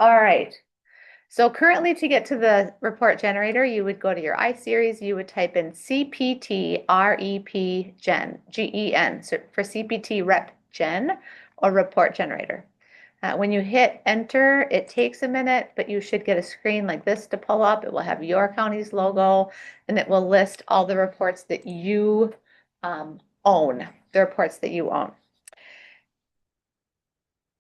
All right. So currently to get to the report generator, you would go to your iSeries, you would type in CPT REP Gen, GEN, so for CPT Rep Gen or report generator. When you hit enter, it takes a minute, but you should get a screen like this to pull up. It will have your county's logo and it will list all the reports that you own, the reports that you own.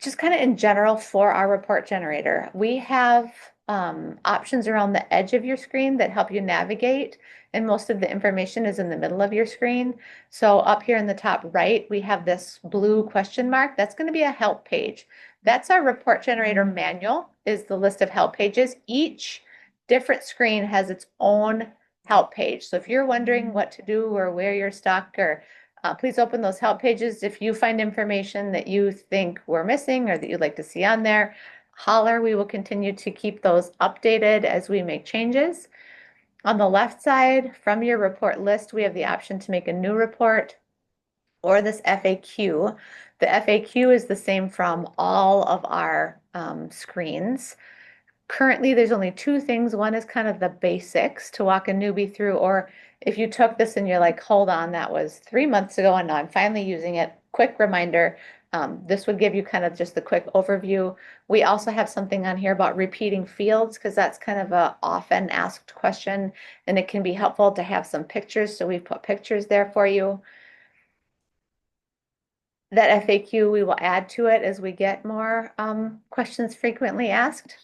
Just kind of in general for our report generator, we have options around the edge of your screen that help you navigate, and most of the information is in the middle of your screen. So up here in the top right, we have this blue question mark. That's going to be a help page. That's our report generator manual, is the list of help pages. Each different screen has its own help page. So if you're wondering what to do or where you're stuck, or please open those help pages. If you find information that you think we're missing or that you'd like to see on there, holler. We will continue to keep those updated as we make changes. On the left side, from your report list, we have the option to make a new report or this FAQ. The FAQ is the same from all of our screens. Currently, there's only two things. One is kind of the basics to walk a newbie through, or if you took this and you're like, hold on, that was 3 months ago and now I'm finally using it. Quick reminder, this would give you kind of just the quick overview. We also have something on here about repeating fields because that's kind of a often asked question and it can be helpful to have some pictures. So we've put pictures there for you. That FAQ we will add to it as we get more questions frequently asked.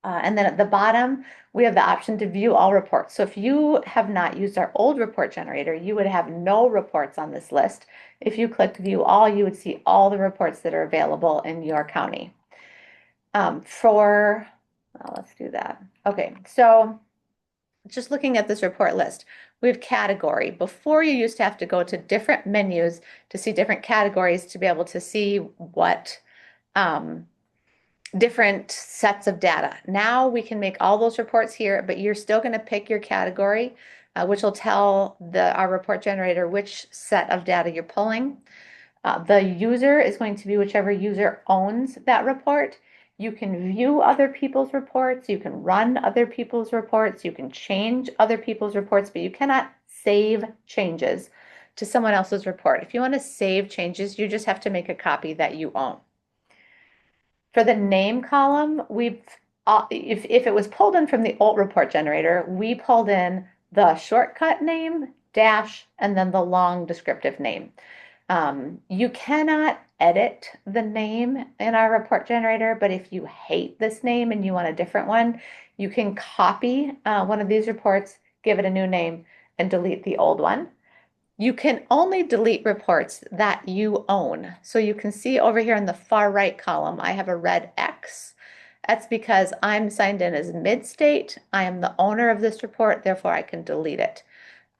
And then at the bottom, we have the option to view all reports. So if you have not used our old report generator, you would have no reports on this list. If you clicked view all, you would see all the reports that are available in your county. Let's do that. Okay, so just looking at this report list, we have category. Before you used to have to go to different menus to see different categories to be able to see what different sets of data. Now we can make all those reports here, but you're still going to pick your category, which will tell our report generator which set of data you're pulling. The user is going to be whichever user owns that report. You can view other people's reports, you can run other people's reports, you can change other people's reports, but you cannot save changes to someone else's report. If you want to save changes, you just have to make a copy that you own. For the name column, if it was pulled in from the old report generator, we pulled in the shortcut name, dash, and then the long descriptive name. You cannot edit the name in our report generator, but if you hate this name and you want a different one, you can copy one of these reports, give it a new name, and delete the old one. You can only delete reports that you own. So you can see over here in the far right column, I have a red X. That's because I'm signed in as Midstate. I am the owner of this report, therefore I can delete it.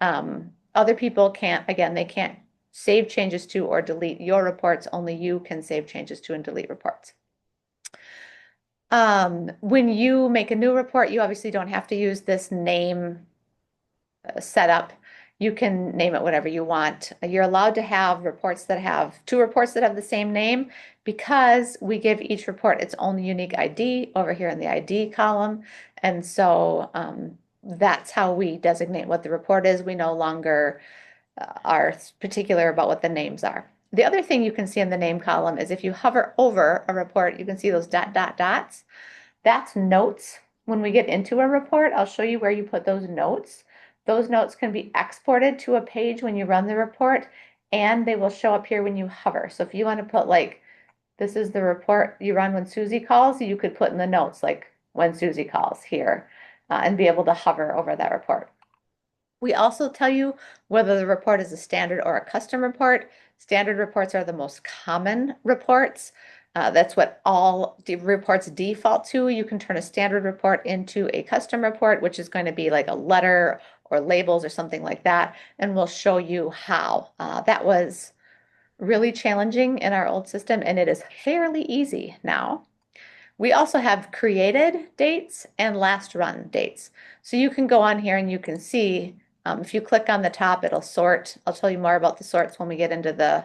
Other people can't, again, they can't save changes to or delete your reports. Only you can save changes to and delete reports. When you make a new report, you obviously don't have to use this name setup. You can name it whatever you want. You're allowed to have reports that have two reports that have the same name because we give each report its own unique ID over here in the ID column. And so that's how we designate what the report is. We no longer are particular about what the names are. The other thing you can see in the name column is if you hover over a report, you can see those dots. That's notes. When we get into a report, I'll show you where you put those notes. Those notes can be exported to a page when you run the report, and they will show up here when you hover. So if you want to put like, this is the report you run when Susie calls, you could put in the notes like when Susie calls here and be able to hover over that report. We also tell you whether the report is a standard or a custom report. Standard reports are the most common reports. That's what all reports default to. You can turn a standard report into a custom report, which is going to be like a letter or labels or something like that. And we'll show you how. That was really challenging in our old system, and it is fairly easy now. We also have created dates and last run dates. So you can go on here and you can see, if you click on the top, it'll sort. I'll tell you more about the sorts when we get into the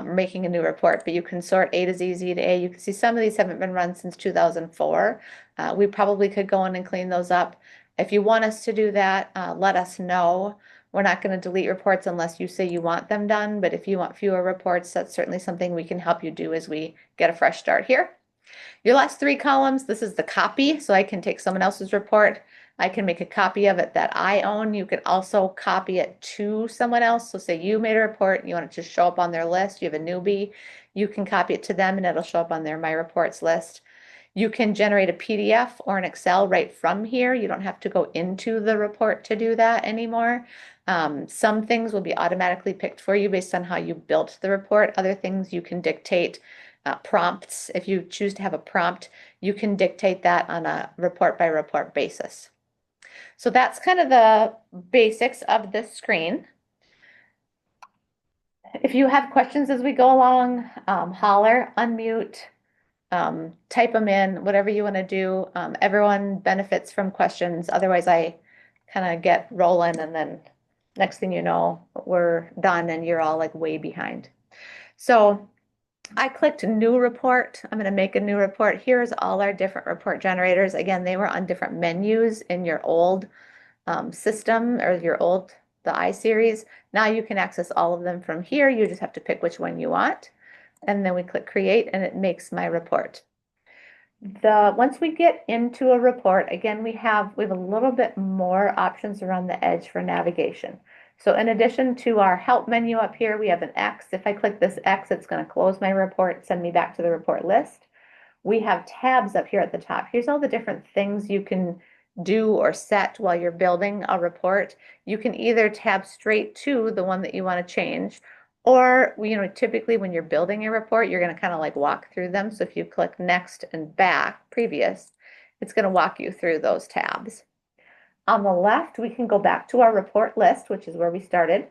making a new report, but you can sort A to Z, Z to A. You can see some of these haven't been run since 2004. We probably could go in and clean those up. If you want us to do that, let us know. We're not going to delete reports unless you say you want them done, but if you want fewer reports, that's certainly something we can help you do as we get a fresh start here. Your last three columns, this is the copy, so I can take someone else's report. I can make a copy of it that I own. You can also copy it to someone else. So say you made a report, you want it to show up on their list, you have a newbie, you can copy it to them and it'll show up on their My Reports list. You can generate a PDF or an Excel right from here. You don't have to go into the report to do that anymore. Some things will be automatically picked for you based on how you built the report. Other things you can dictate prompts. If you choose to have a prompt, you can dictate that on a report by report basis. So that's kind of the basics of this screen. If you have questions as we go along, holler, unmute, type them in, whatever you want to do. Everyone benefits from questions. Otherwise, I kind of get rolling and then next thing you know, we're done and you're all like way behind. So I clicked new report. I'm going to make a new report. Here's all our different report generators. Again, they were on different menus in your old system or your old, the iSeries. Now you can access all of them from here. You just have to pick which one you want. And then we click create and it makes my report. Once we get into a report, again, we have a little bit more options around the edge for navigation. So in addition to our help menu up here, we have an X. If I click this X, it's going to close my report, send me back to the report list. We have tabs up here at the top. Here's all the different things you can do or set while you're building a report. You can either tab straight to the one that you want to change, or, typically when you're building a report, you're going to kind of like walk through them. So if you click next and back, previous, it's going to walk you through those tabs. On the left, we can go back to our report list, which is where we started.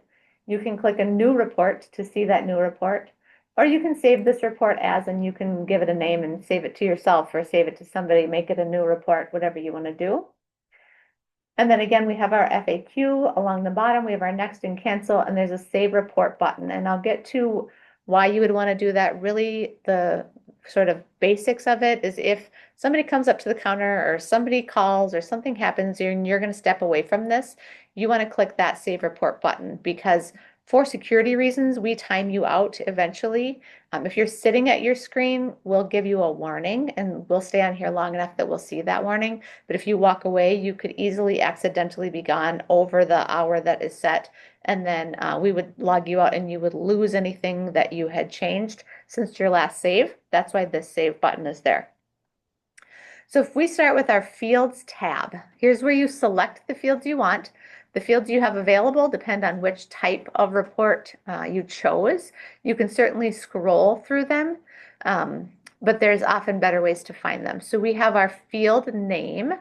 You can click a new report to see that new report, or you can save this report as, and you can give it a name and save it to yourself or save it to somebody, make it a new report, whatever you want to do. And then again, we have our FAQ along the bottom. We have our next and cancel, and there's a save report button. And I'll get to why you would want to do that. Really, the sort of basics of it is if somebody comes up to the counter or somebody calls or something happens and you're going to step away from this, you want to click that save report button because for security reasons, we time you out eventually. If you're sitting at your screen, we'll give you a warning and we'll stay on here long enough that we'll see that warning. But if you walk away, you could easily accidentally be gone over the hour that is set. And then we would log you out and you would lose anything that you had changed since your last save. That's why this save button is there. So if we start with our fields tab, here's where you select the fields you want. The fields you have available depend on which type of report you chose. You can certainly scroll through them, but there's often better ways to find them. So we have our field name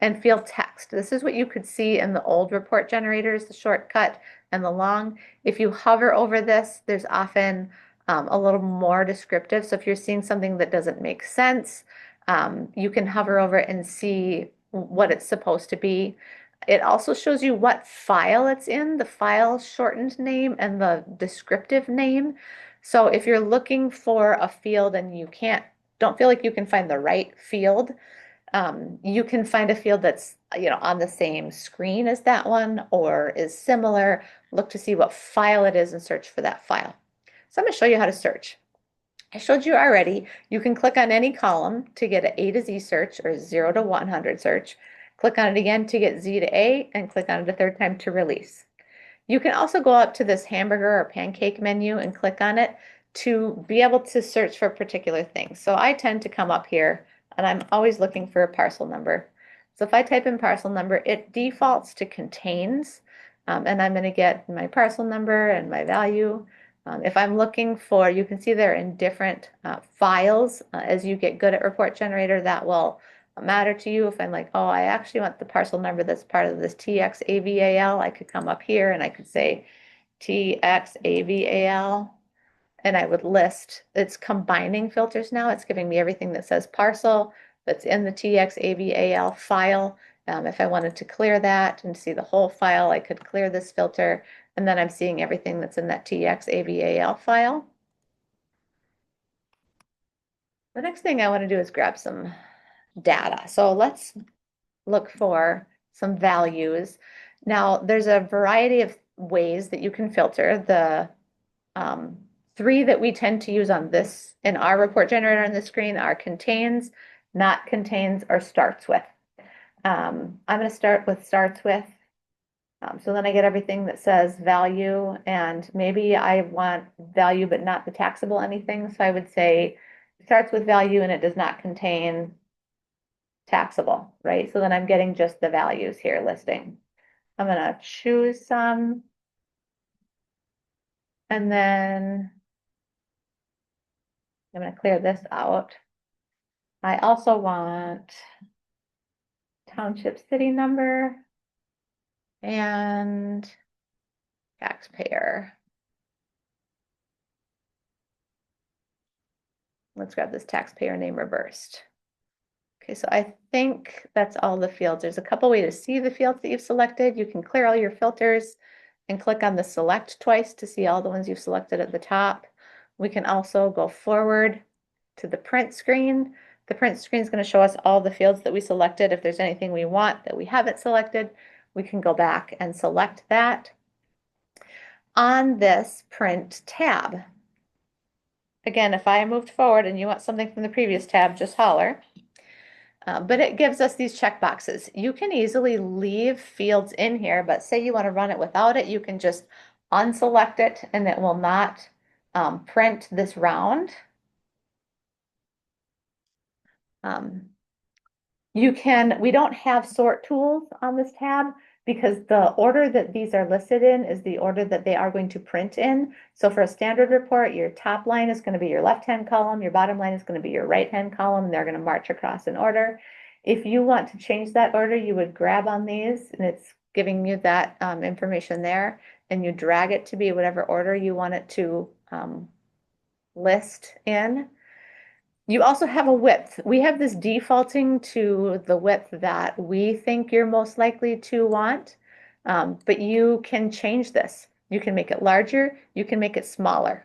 and field text. This is what you could see in the old report generators, the shortcut and the long. If you hover over this, there's often a little more descriptive. So if you're seeing something that doesn't make sense, you can hover over it and see what it's supposed to be. It also shows you what file it's in, the file shortened name and the descriptive name. So if you're looking for a field and you don't feel like you can find the right field, you can find a field that's on the same screen as that one or is similar. Look to see what file it is and search for that file. So I'm going to show you how to search. I showed you already, you can click on any column to get an A to Z search or 0 to 100 search. Click on it again to get Z to A and click on it a third time to release. You can also go up to this hamburger or pancake menu and click on it to be able to search for particular things. So I tend to come up here and I'm always looking for a parcel number. So if I type in parcel number, it defaults to contains, and I'm going to get my parcel number and my value. If I'm looking for, you can see they're in different files. As you get good at report generator, that will matter to you. If I'm like, oh, I actually want the parcel number that's part of this TXAVAL, I could come up here and I could say TXAVAL, and I would list, it's combining filters now. It's giving me everything that says parcel that's in the TXAVAL file. If I wanted to clear that and see the whole file, I could clear this filter, and then I'm seeing everything that's in that TXAVAL file. The next thing I want to do is grab some data. So let's look for some values. Now, there's a variety of ways that you can filter. The three that we tend to use on this in our report generator on the screen are contains, not contains, or starts with. I'm going to start with starts with. So then I get everything that says value, and maybe I want value but not the taxable anything. So I would say it starts with value and it does not contain taxable, right? So then I'm getting just the values here listing. I'm gonna choose some. And then I'm gonna clear this out. I also want township city number and taxpayer. Let's grab this taxpayer name reversed. Okay, so I think that's all the fields. There's a couple ways to see the fields that you've selected. You can clear all your filters and click on the select twice to see all the ones you've selected at the top. We can also go forward to the print screen. The print screen is going to show us all the fields that we selected. If there's anything we want that we haven't selected, we can go back and select that. On this print tab, again, if I moved forward and you want something from the previous tab, just holler. But it gives us these check boxes. You can easily leave fields in here, but say you want to run it without it, you can just unselect it and it will not print this round. We don't have sort tools on this tab because the order that these are listed in is the order that they are going to print in. So for a standard report, your top line is going to be your left-hand column, your bottom line is going to be your right-hand column, and they're going to march across in order. If you want to change that order, you would grab on these, and it's giving you that information there, and you drag it to be whatever order you want it to list in. You also have a width. We have this defaulting to the width that we think you're most likely to want, but you can change this. You can make it larger, you can make it smaller.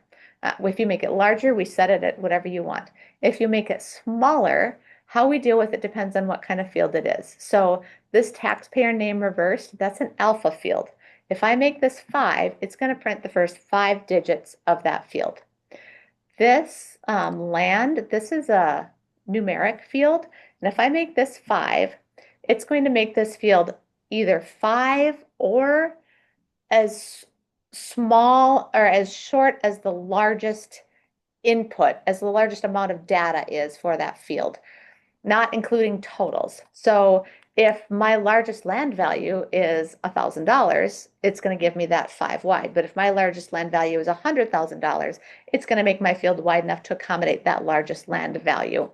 If you make it larger, we set it at whatever you want. If you make it smaller, how we deal with it depends on what kind of field it is. So this taxpayer name reversed, that's an alpha field. If I make this 5, it's going to print the first 5 digits of that field. This land, this is a numeric field, and if I make this 5, it's going to make this field either 5 or as small or as short as the largest input, as the largest amount of data is for that field, not including totals. So if my largest land value is $1,000, it's going to give me that 5 wide. But if my largest land value is $100,000, it's going to make my field wide enough to accommodate that largest land value.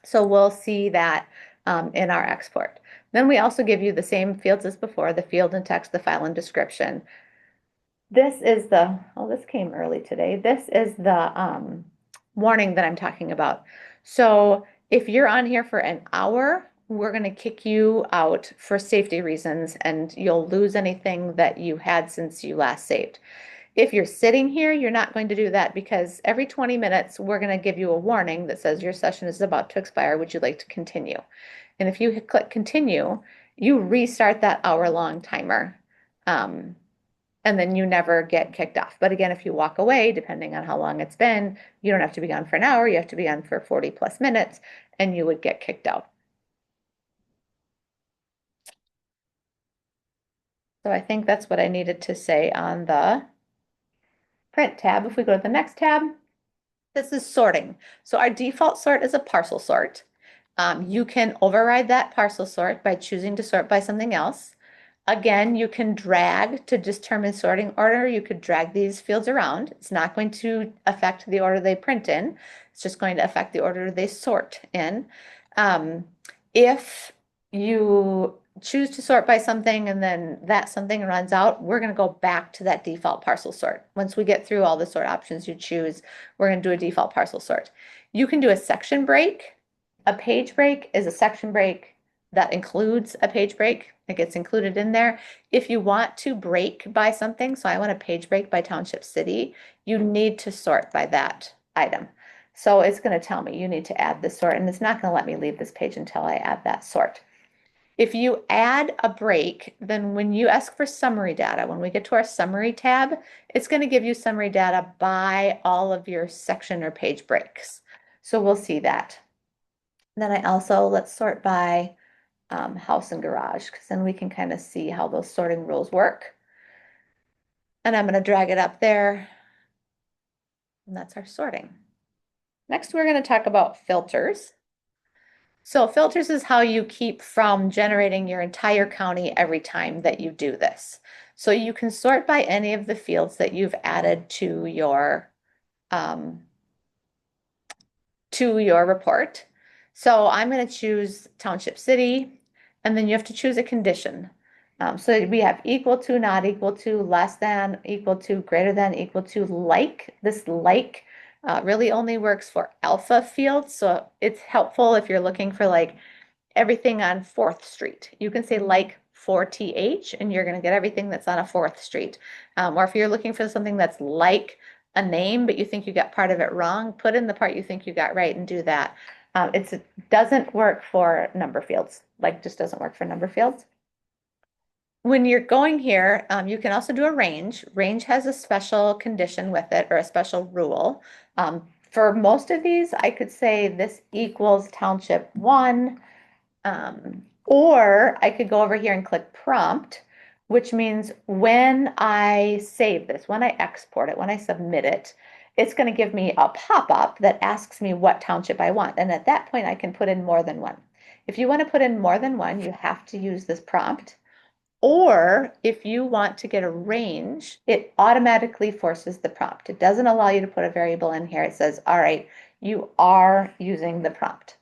So we'll see that in our export. Then we also give you the same fields as before, the field and text, the file and description. This is the, oh, this came early today. This is the warning that I'm talking about. So if you're on here for an hour, we're going to kick you out for safety reasons and you'll lose anything that you had since you last saved. If you're sitting here, you're not going to do that because every 20 minutes, we're going to give you a warning that says your session is about to expire. Would you like to continue? And if you click continue, you restart that hour-long timer. And then you never get kicked off. But again, if you walk away, depending on how long it's been, you don't have to be on for an hour, you have to be on for 40 plus minutes, and you would get kicked out. So I think that's what I needed to say on the print tab. If we go to the next tab, this is sorting. So our default sort is a parcel sort. You can override that parcel sort by choosing to sort by something else. Again, you can drag to determine sorting order. You could drag these fields around. It's not going to affect the order they print in. It's just going to affect the order they sort in. If you choose to sort by something and then that something runs out, we're going to go back to that default parcel sort. Once we get through all the sort options you choose, we're going to do a default parcel sort. You can do a section break. A page break is a section break that includes a page break. It gets included in there. If you want to break by something, so I want a page break by Township City, you need to sort by that item. So it's going to tell me you need to add this sort, and it's not going to let me leave this page until I add that sort. If you add a break, then when you ask for summary data, when we get to our summary tab, it's going to give you summary data by all of your section or page breaks. So we'll see that. Then I also, let's sort by house and garage, because then we can kind of see how those sorting rules work. And I'm going to drag it up there. And that's our sorting. Next, we're going to talk about filters. So filters is how you keep from generating your entire county every time that you do this. So you can sort by any of the fields that you've added to your report. So I'm going to choose Township City, and then you have to choose a condition. So we have equal to, not equal to, less than, equal to, greater than, equal to, like. This like really only works for alpha fields. So it's helpful if you're looking for like everything on 4th Street. You can say like for TH and you're going to get everything that's on a 4th Street. Or if you're looking for something that's like a name, but you think you got part of it wrong, put in the part you think you got right and do that. It doesn't work for number fields, like just doesn't work for number fields. When you're going here, you can also do a range. Range has a special condition with it or a special rule. For most of these, I could say this equals Township 1. Or I could go over here and click prompt, which means when I save this, when I export it, when I submit it, it's going to give me a pop-up that asks me what township I want. And at that point, I can put in more than one. If you want to put in more than one, you have to use this prompt. Or if you want to get a range, it automatically forces the prompt. It doesn't allow you to put a variable in here. It says, all right, you are using the prompt.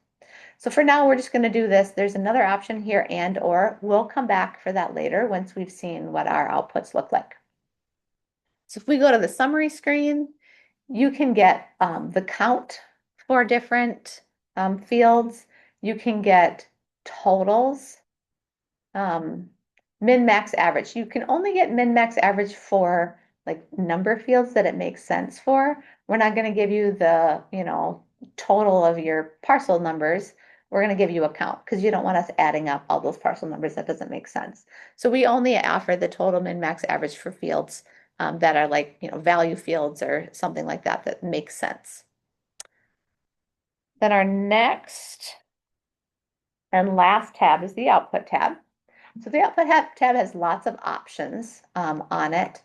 So for now, we're just going to do this. There's another option here and or. We'll come back for that later once we've seen what our outputs look like. So if we go to the summary screen, you can get the count for different fields. You can get totals, min, max, average. You can only get min, max, average for like number fields that it makes sense for. We're not going to give you the, total of your parcel numbers. We're going to give you a count because you don't want us adding up all those parcel numbers. That doesn't make sense. So we only offer the total, min, max, average for fields that are like, value fields or something like that that makes sense. Then our next and last tab is the output tab. So the output tab has lots of options on it.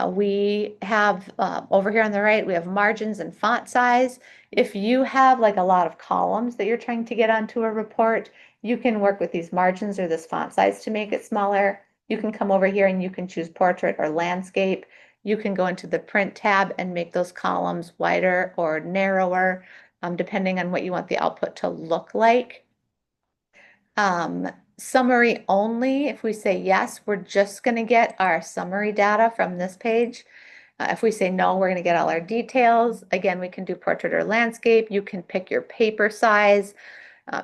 We have over here on the right, we have margins and font size. If you have like a lot of columns that you're trying to get onto a report, you can work with these margins or this font size to make it smaller. You can come over here and you can choose portrait or landscape. You can go into the print tab and make those columns wider or narrower, depending on what you want the output to look like. Summary only, if we say yes, we're just going to get our summary data from this page. If we say no, we're going to get all our details. Again, we can do portrait or landscape. You can pick your paper size.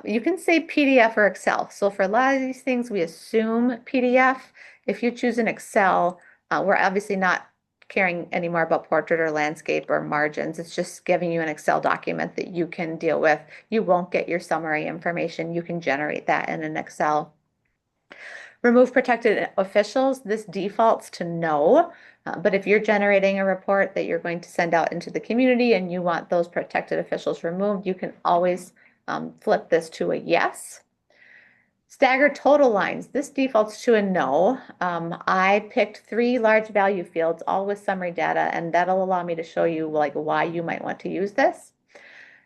You can say PDF or Excel. So for a lot of these things, we assume PDF. If you choose an Excel, we're obviously not caring anymore about portrait or landscape or margins. It's just giving you an Excel document that you can deal with. You won't get your summary information. You can generate that in an Excel. Remove protected officials. This defaults to no. But if you're generating a report that you're going to send out into the community and you want those protected officials removed, you can always flip this to a yes. Stagger total lines. This defaults to a no. I picked 3 large value fields, all with summary data, and that'll allow me to show you like why you might want to use this.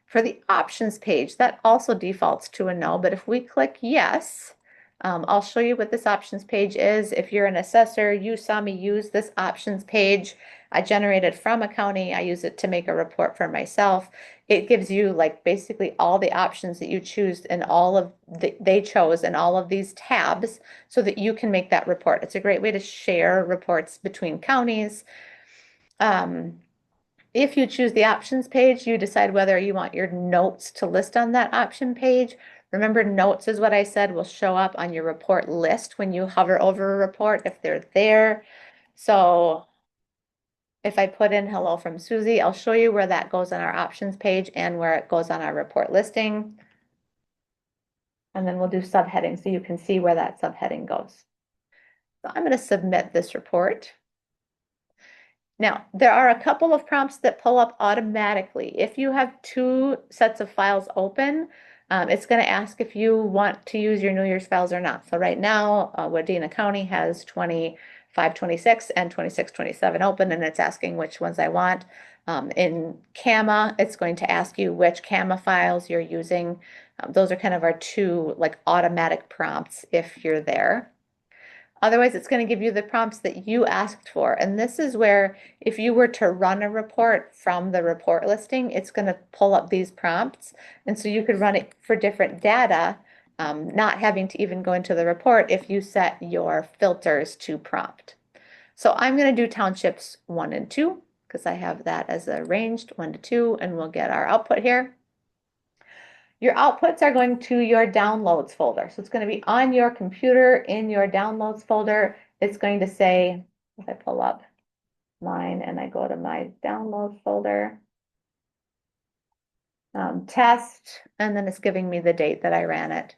For the options page, that also defaults to a no, but if we click yes, I'll show you what this options page is. If you're an assessor, you saw me use this options page. I generated from a county. I use it to make a report for myself. It gives you like basically all the options that you choose and they chose in all of these tabs so that you can make that report. It's a great way to share reports between counties. If you choose the options page, you decide whether you want your notes to list on that option page. Remember, notes is what I said will show up on your report list when you hover over a report if they're there. So If I put in hello from Susie, I'll show you where that goes on our options page and where it goes on our report listing. And then we'll do subheading so you can see where that subheading goes. So I'm going to submit this report. Now, there are a couple of prompts that pull up automatically. If you have two sets of files open, it's going to ask if you want to use your New Year's files or not. So right now, Wadena County has 2526 and 2627 open, and it's asking which ones I want. In CAMA, it's going to ask you which CAMA files you're using. Those are kind of our two like automatic prompts if you're there. Otherwise, it's going to give you the prompts that you asked for. And this is where if you were to run a report from the report listing, it's going to pull up these prompts. And so you could run it for different data, not having to even go into the report if you set your filters to prompt. So I'm going to do townships 1 and 2 because I have that as arranged 1 to 2, and we'll get our output here. Your outputs are going to your downloads folder. So it's going to be on your computer in your downloads folder. It's going to say, if I pull up mine and I go to my download folder, test, and then it's giving me the date that I ran it.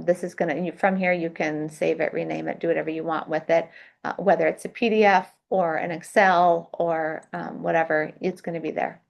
This is going to, from here, you can save it, rename it, do whatever you want with it, whether it's a PDF or an Excel or whatever, it's going to be there.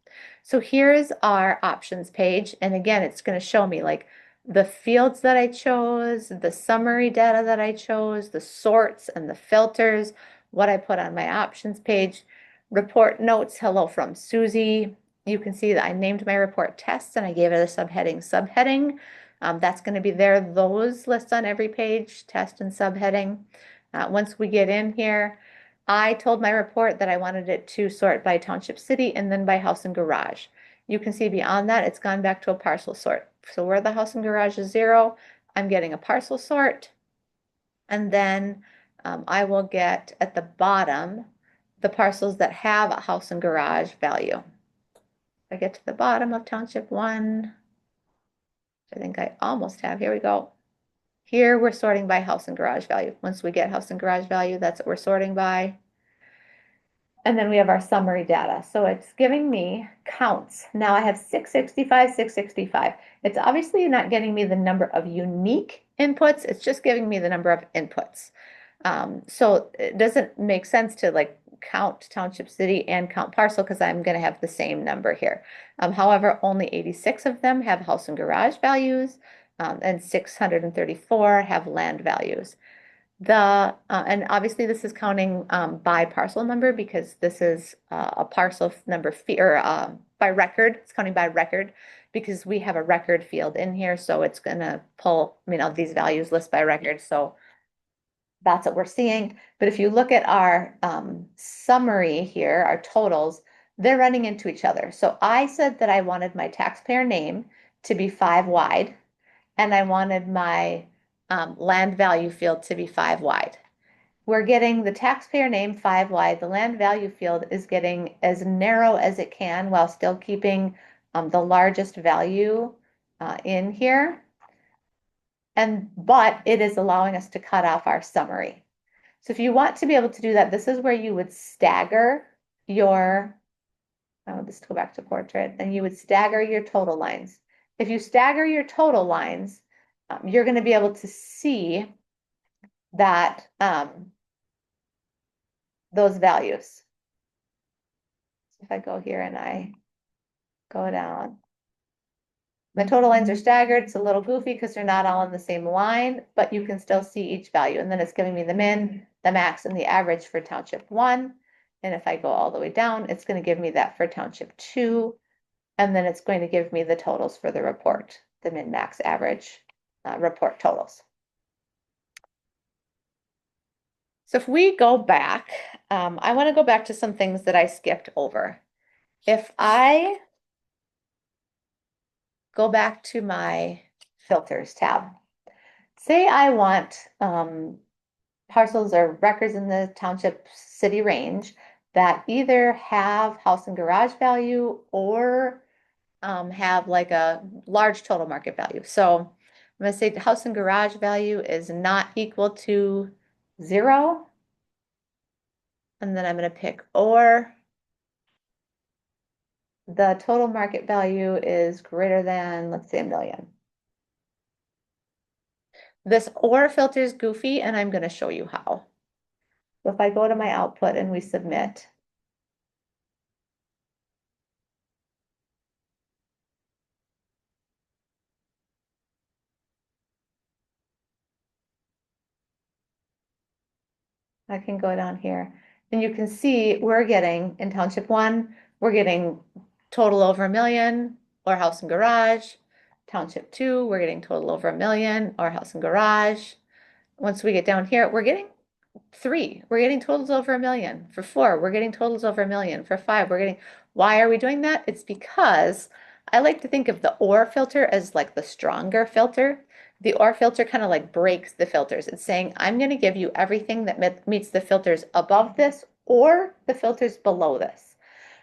So here's our options page. And again, it's going to show me like the fields that I chose, the summary data that I chose, the sorts and the filters, what I put on my options page, report notes, hello from Susie. You can see that I named my report tests and I gave it a subheading. That's going to be there. Those lists on every page, test and subheading. Once we get in here, I told my report that I wanted it to sort by township city and then by house and garage. You can see beyond that, it's gone back to a parcel sort. So where the house and garage is 0, I'm getting a parcel sort. And then I will get at the bottom the parcels that have a house and garage value. I get to the bottom of township 1, I think I almost have, here we go. Here we're sorting by house and garage value. Once we get house and garage value, that's what we're sorting by. And then we have our summary data. So it's giving me counts. Now I have 665, 665. It's obviously not getting me the number of unique inputs. It's just giving me the number of inputs. So it doesn't make sense to like count township city and count parcel because I'm going to have the same number here. However, only 86 of them have house and garage values, and 634 have land values. And obviously this is counting by parcel number because this is a parcel number or by record. It's counting by record because we have a record field in here. So it's going to pull, these values list by record. So that's what we're seeing. But if you look at our summary here, our totals, they're running into each other. So I said that I wanted my taxpayer name to be 5 wide, and I wanted my land value field to be 5 wide. We're getting the taxpayer name 5 wide. The land value field is getting as narrow as it can while still keeping the largest value in here. But it is allowing us to cut off our summary. So if you want to be able to do that, this is where you would stagger your, I will just go back to portrait, and you would stagger your total lines. If you stagger your total lines, you're going to be able to see that those values. If I go here and I go down, my total lines are staggered. It's a little goofy because they're not all on the same line, but you can still see each value. And then it's giving me the min, the max, and the average for township 1. And if I go all the way down, it's going to give me that for township 2. And then it's going to give me the totals for the report, the min, max, average report totals. So if we go back, I want to go back to some things that I skipped over. If I go back to my filters tab, say I want parcels or records in the township city range that either have house and garage value or have like a large total market value. So I'm going to say the house and garage value is not equal to 0. And then I'm going to pick or. the total market value is greater than, let's say, 1 million. This OR filter is goofy, and I'm going to show you how. So if I go to my output and we submit, I can go down here and you can see we're getting in Township 1, we're getting total over 1 million or house and garage. Township 2, we're getting total over 1 million or house and garage. Once we get down here, we're getting 3, we're getting totals over 1 million. For 4, we're getting totals over 1 million. For 5, we're getting, why are we doing that? It's because I like to think of the OR filter as like the stronger filter. The OR filter kind of like breaks the filters. It's saying, I'm going to give you everything that meets the filters above this or the filters below this.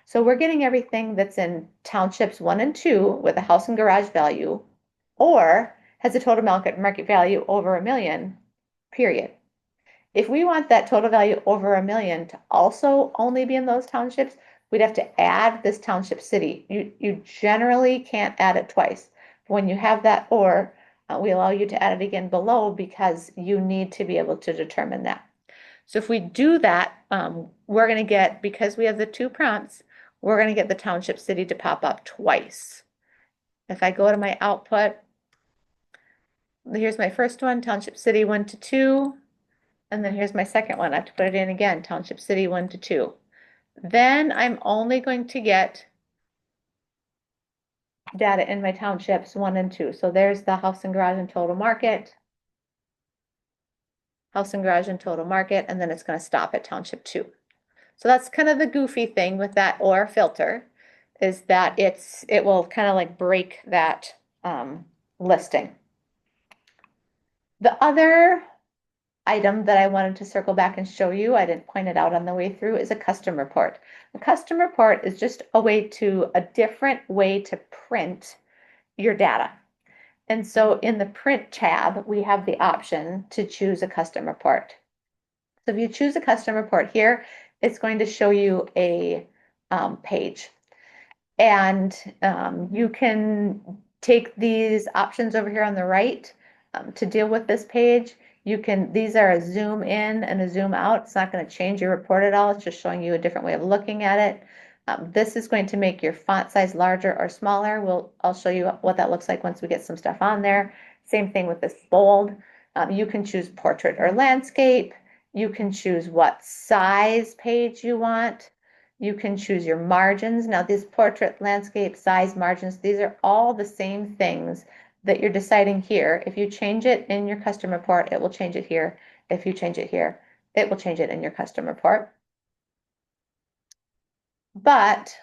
So we're getting everything that's in townships 1 and 2 with a house and garage value or has a total market value over 1 million, period. If we want that total value over 1 million to also only be in those townships, we'd have to add this township city. You generally can't add it twice. When you have that or, we allow you to add it again below because you need to be able to determine that. So if we do that, we're going to get, because we have the 2 prompts, we're going to get the township city to pop up twice. If I go to my output, here's my first one, township city 1 to 2. And then here's my second one. I have to put it in again, Township City 1 to 2. Then I'm only going to get data in my townships 1 and 2. So there's the house and garage and total market, house and garage and total market, and then it's going to stop at Township 2. So that's kind of the goofy thing with that OR filter, is that it will kind of like break that listing. The other item that I wanted to circle back and show you, I didn't point it out on the way through, is a custom report. A custom report is just a different way to print your data. And so in the print tab, we have the option to choose a custom report. So if you choose a custom report here, it's going to show you a page. And you can take these options over here on the right to deal with this page. These are a zoom in and a zoom out. It's not going to change your report at all. It's just showing you a different way of looking at it. This is going to make your font size larger or smaller. I'll show you what that looks like once we get some stuff on there. Same thing with this bold. You can choose portrait or landscape. You can choose what size page you want. You can choose your margins. Now, these portrait, landscape, size, margins, these are all the same things that you're deciding here. If you change it in your custom report, it will change it here. If you change it here, it will change it in your custom report. But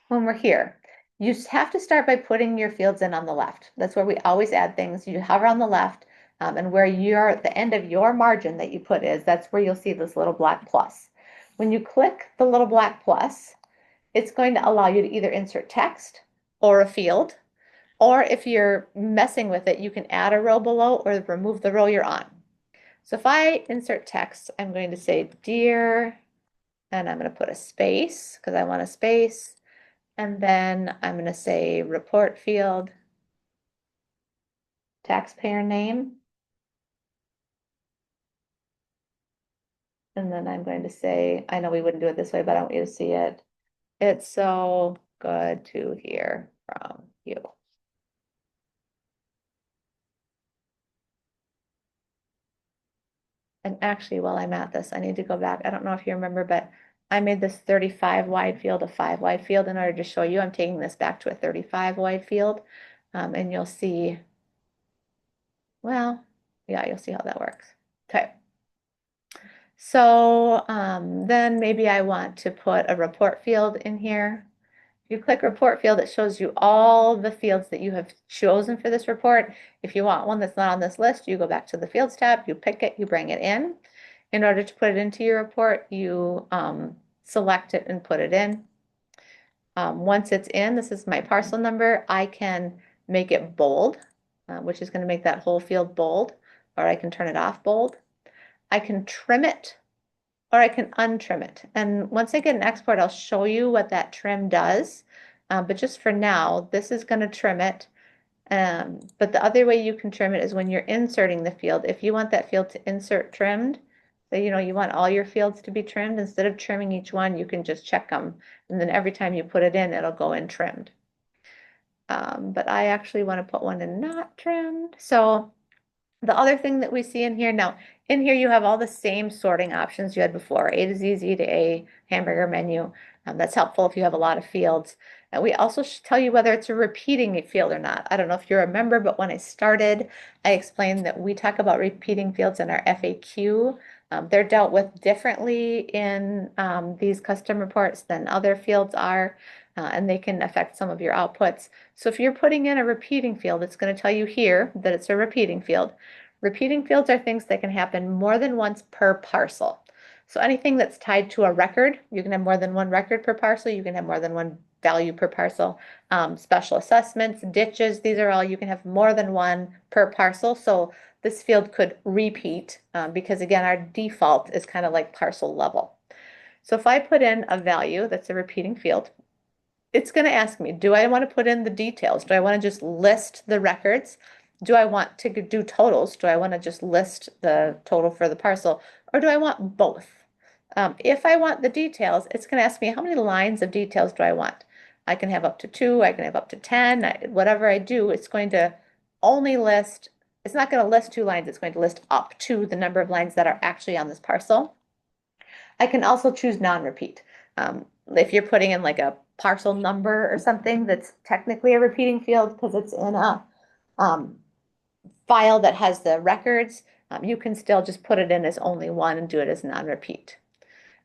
when we're here, you have to start by putting your fields in on the left. That's where we always add things. You hover on the left, and where the end of your margin that you put is, that's where you'll see this little black plus. When you click the little black plus, it's going to allow you to either insert text or a field, or if you're messing with it, you can add a row below or remove the row you're on. So if I insert text, I'm going to say dear, and I'm going to put a space because I want a space. And then I'm going to say report field, taxpayer name. And then I'm going to say, I know we wouldn't do it this way, but I want you to see it. It's so good to hear from you. And actually, while I'm at this, I need to go back. I don't know if you remember, but I made this 35 wide field a 5 wide field in order to show you. I'm taking this back to a 35 wide field, and you'll see, well, yeah, you'll see how that works. Okay. So then maybe I want to put a report field in here. If you click report field, it shows you all the fields that you have chosen for this report. If you want one that's not on this list, you go back to the fields tab, you pick it, you bring it in. In order to put it into your report, you select it and put it in. Once it's in, this is my parcel number, I can make it bold, which is going to make that whole field bold, or I can turn it off bold. I can trim it or I can untrim it. And once I get an export, I'll show you what that trim does. But just for now, this is going to trim it. But the other way you can trim it is when you're inserting the field. If you want that field to insert trimmed, so you want all your fields to be trimmed, instead of trimming each one, you can just check them. And then every time you put it in, it'll go in trimmed. But I actually want to put one in not trimmed. So the other thing that we see in here now, in here you have all the same sorting options you had before, A to Z, Z to A, hamburger menu. That's helpful if you have a lot of fields. And we also tell you whether it's a repeating field or not. I don't know if you remember, but when I started, I explained that we talk about repeating fields in our FAQ. They're dealt with differently in these custom reports than other fields are, and they can affect some of your outputs. So if you're putting in a repeating field, it's going to tell you here that it's a repeating field. Repeating fields are things that can happen more than once per parcel. So anything that's tied to a record, you can have more than one record per parcel, you can have more than one value per parcel. Special assessments, ditches, these are all, you can have more than one per parcel. So this field could repeat because again, our default is kind of like parcel level. So if I put in a value that's a repeating field, it's going to ask me, do I want to put in the details? Do I want to just list the records? Do I want to do totals? Do I want to just list the total for the parcel? Or do I want both? If I want the details, it's going to ask me how many lines of details do I want? I can have up to 2, I can have up to 10, whatever I do, it's going to only list, it's not going to list 2 lines, it's going to list up to the number of lines that are actually on this parcel. I can also choose non-repeat. If you're putting in like a parcel number or something that's technically a repeating field because it's in a file that has the records, you can still just put it in as only one and do it as non-repeat.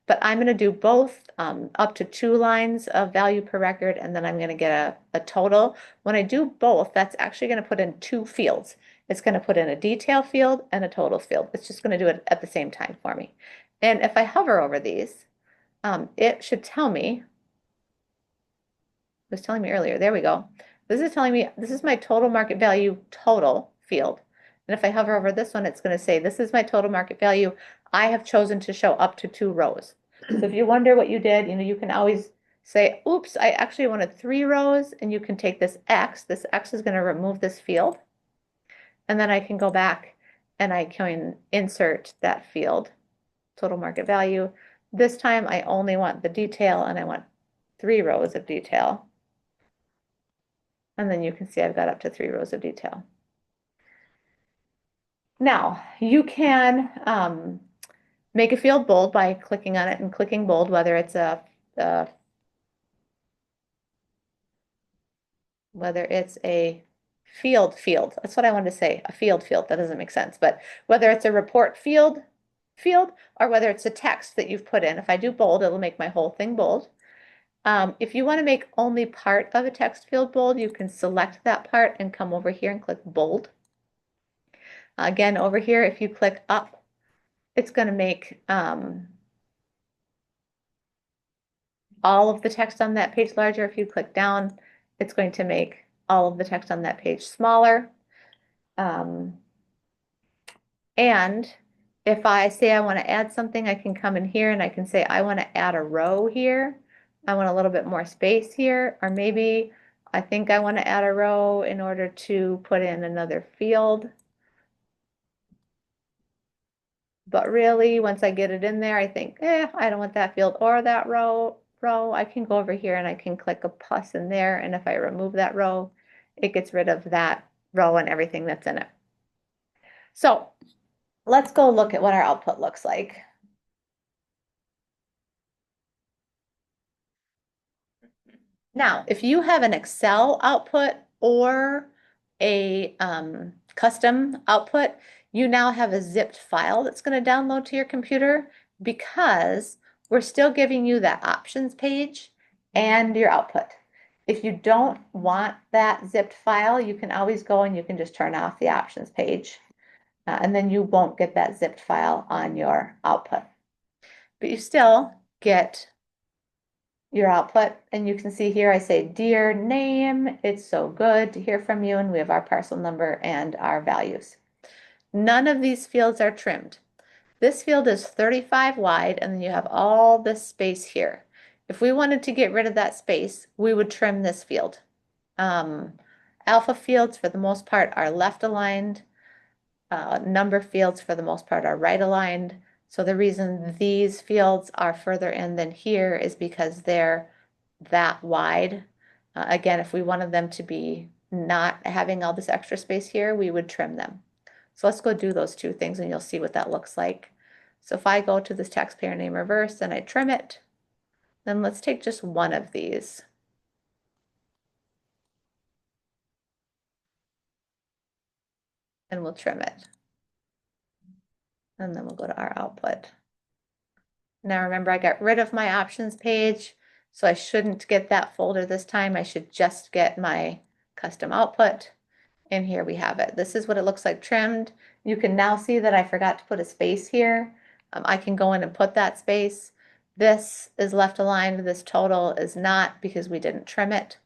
But I'm going to do both up to 2 lines of value per record, and then I'm going to get a total. When I do both, that's actually going to put in 2 fields. It's going to put in a detail field and a totals field. It's just going to do it at the same time for me. And if I hover over these, it should tell me, it was telling me earlier, there we go. This is telling me, this is my total market value total field. And if I hover over this one, it's going to say, this is my total market value. I have chosen to show up to 2 rows. So if you wonder what you did, you can always say, oops, I actually wanted 3 rows, and you can take this X is going to remove this field. And then I can go back and I can insert that field, total market value. This time I only want the detail and I want 3 rows of detail. And then you can see I've got up to 3 rows of detail. Now, you can make a field bold by clicking on it and clicking bold, whether it's a field. That's what I wanted to say, a field. That doesn't make sense. But whether it's a report field, or whether it's a text that you've put in. If I do bold, it'll make my whole thing bold. If you want to make only part of a text field bold, you can select that part and come over here and click bold. Again, over here, if you click up, it's going to make all of the text on that page larger. If you click down, it's going to make all of the text on that page smaller. And if I say I want to add something, I can come in here and I can say I want to add a row here. I want a little bit more space here, or maybe I think I want to add a row in order to put in another field. But really, once I get it in there, I think, I don't want that field or that row. I can go over here and I can click a plus in there. And if I remove that row, it gets rid of that row and everything that's in it. So let's go look at what our output looks like. Now, if you have an Excel output or a custom output, you now have a zipped file that's going to download to your computer because we're still giving you that options page and your output. If you don't want that zipped file, you can always go and you can just turn off the options page, and then you won't get that zipped file on your output. But you still get your output, and you can see here I say, dear name, it's so good to hear from you, and we have our parcel number and our values. None of these fields are trimmed. This field is 35 wide, and then you have all this space here. If we wanted to get rid of that space, we would trim this field. Alpha fields, for the most part, are left aligned. Number fields, for the most part, are right aligned. So the reason these fields are further in than here is because they're that wide. Again, if we wanted them to be not having all this extra space here, we would trim them. So let's go do those two things and you'll see what that looks like. So if I go to this taxpayer name reverse and I trim it, then let's take just one of these. And we'll trim it. And then we'll go to our output. Now remember, I got rid of my options page, so I shouldn't get that folder this time. I should just get my custom output. And here we have it. This is what it looks like trimmed. You can now see that I forgot to put a space here. I can go in and put that space. This is left aligned. This total is not because we didn't trim it.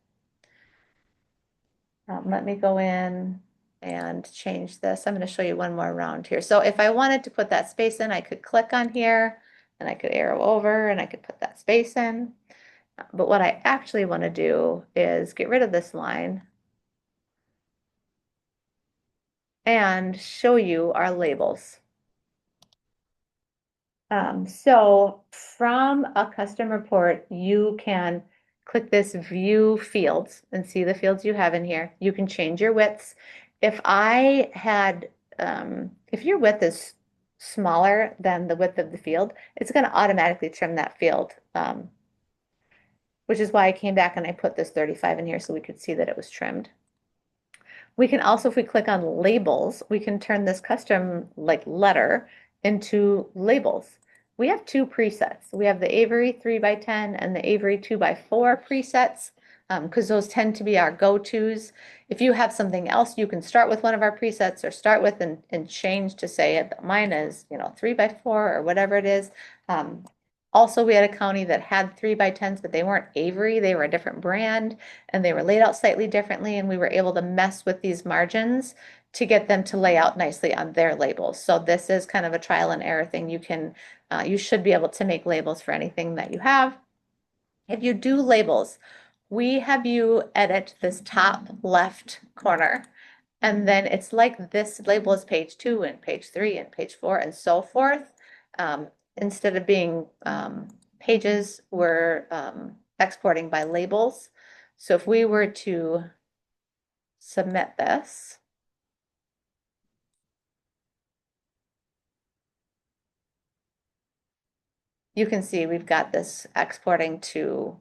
Let me go in and change this. I'm going to show you one more round here. So if I wanted to put that space in, I could click on here and I could arrow over and I could put that space in. But what I actually want to do is get rid of this line and show you our labels. So from a custom report, you can click this view fields and see the fields you have in here. You can change your widths. If I had, if your width is smaller than the width of the field, it's going to automatically trim that field, which is why I came back and I put this 35 in here so we could see that it was trimmed. We can also, if we click on labels, we can turn this custom like letter into labels. We have two presets. We have the Avery 3x10 and the Avery 2x4 presets because those tend to be our go-tos. If you have something else, you can start with one of our presets or start with and change to say mine is, 3x4 or whatever it is. Also, we had a county that had 3x10s, but they weren't Avery. They were a different brand and they were laid out slightly differently. And we were able to mess with these margins to get them to lay out nicely on their labels. So this is kind of a trial and error thing. You should be able to make labels for anything that you have. If you do labels, we have you edit this top left corner. And then it's like this label is page 2 and page 3 and page 4 and so forth. Instead of being pages, we're exporting by labels. So if we were to submit this, you can see we've got this exporting to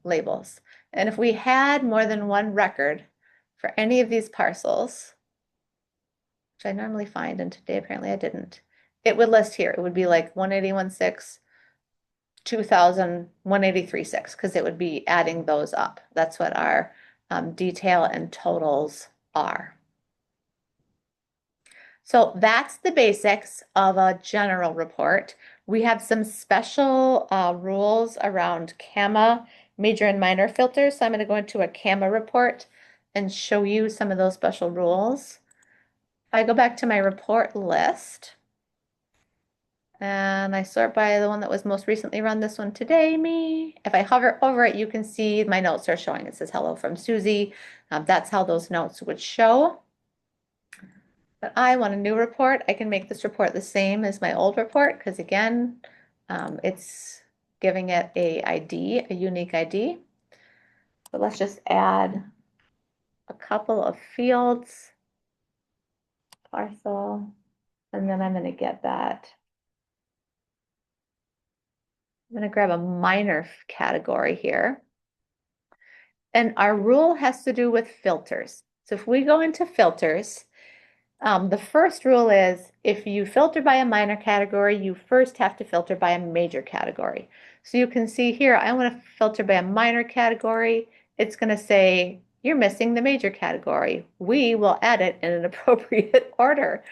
labels. And if we had more than one record for any of these parcels, which I normally find, and today apparently I didn't, it would list here. It would be like 181.6, 2000, 183.6, because it would be adding those up. That's what our detail and totals are. So that's the basics of a general report. We have some special rules around CAMA major and minor filters. So I'm going to go into a CAMA report and show you some of those special rules. If I go back to my report list and I sort by the one that was most recently run, this one today, me. If I hover over it, you can see my notes are showing. It says hello from Susie. That's how those notes would show. But I want a new report. I can make this report the same as my old report because again, it's giving it a ID, a unique ID. But let's just add a couple of fields, parcel, and then I'm going to get that. I'm going to grab a minor category here. And our rule has to do with filters. So if we go into filters, the first rule is if you filter by a minor category, you first have to filter by a major category. So you can see here, I want to filter by a minor category. It's going to say, you're missing the major category. We will add it in an appropriate order.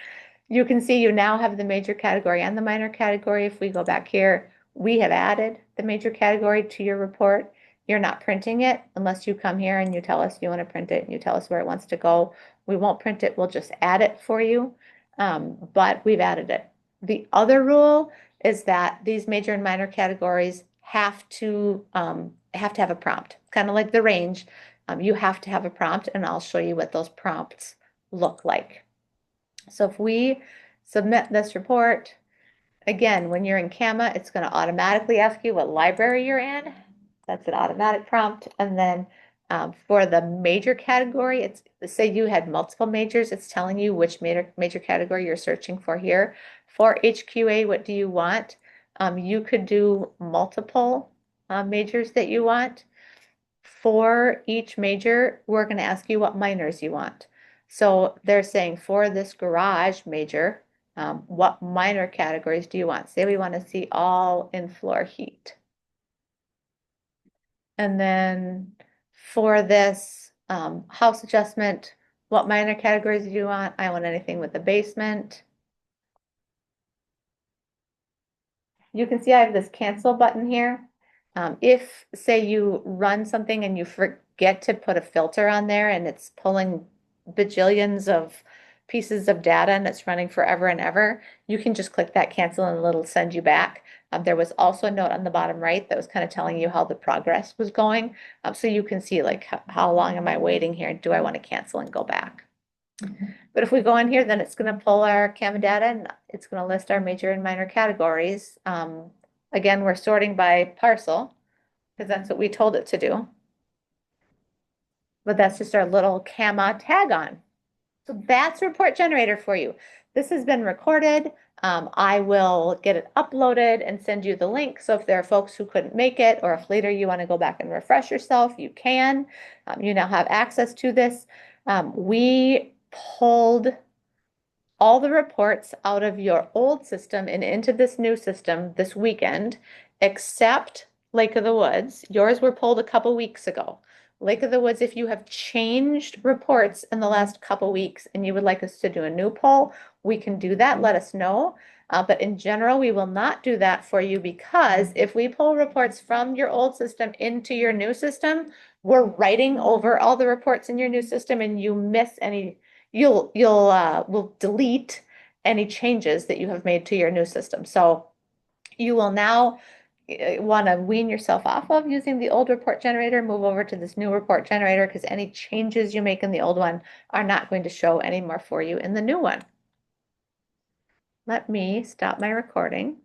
You can see you now have the major category and the minor category. If we go back here, we have added the major category to your report. You're not printing it unless you come here and you tell us you want to print it and you tell us where it wants to go. We won't print it, we'll just add it for you, but we've added it. The other rule is that these major and minor categories have to have a prompt, kind of like the range. You have to have a prompt, and I'll show you what those prompts look like. So if we submit this report, again, when you're in CAMA, it's going to automatically ask you what library you're in. That's an automatic prompt. And then for the major category, it's say you had multiple majors, it's telling you which major category you're searching for here. For HQA, what do you want? You could do multiple majors that you want. For each major, we're going to ask you what minors you want. So they're saying for this garage major, what minor categories do you want? Say we want to see all in-floor heat. And then for this house adjustment, what minor categories do you want? I want anything with a basement. You can see I have this cancel button here. If, say, you run something and you forget to put a filter on there and it's pulling bajillions of pieces of data and it's running forever and ever, you can just click that cancel and it'll send you back. There was also a note on the bottom right that was kind of telling you how the progress was going. So you can see like how long am I waiting here? Do I want to cancel and go back? But if we go in here, then it's going to pull our CAMA data and it's going to list our major and minor categories. Again, we're sorting by parcel because that's what we told it to do. But that's just our little CAMA tag on. So that's Report Generator for you. This has been recorded. I will get it uploaded and send you the link. So if there are folks who couldn't make it, or if later you want to go back and refresh yourself, you can. You now have access to this. We pulled all the reports out of your old system and into this new system this weekend, except Lake of the Woods. Yours were pulled a couple weeks ago. Lake of the Woods, if you have changed reports in the last couple weeks and you would like us to do a new poll, we can do that. Let us know. But in general, we will not do that for you because if we pull reports from your old system into your new system, we're writing over all the reports in your new system and you miss any, we'll delete any changes that you have made to your new system. So you will now want to wean yourself off of using the old report generator, move over to this new report generator because any changes you make in the old one are not going to show anymore for you in the new one. Let me stop my recording.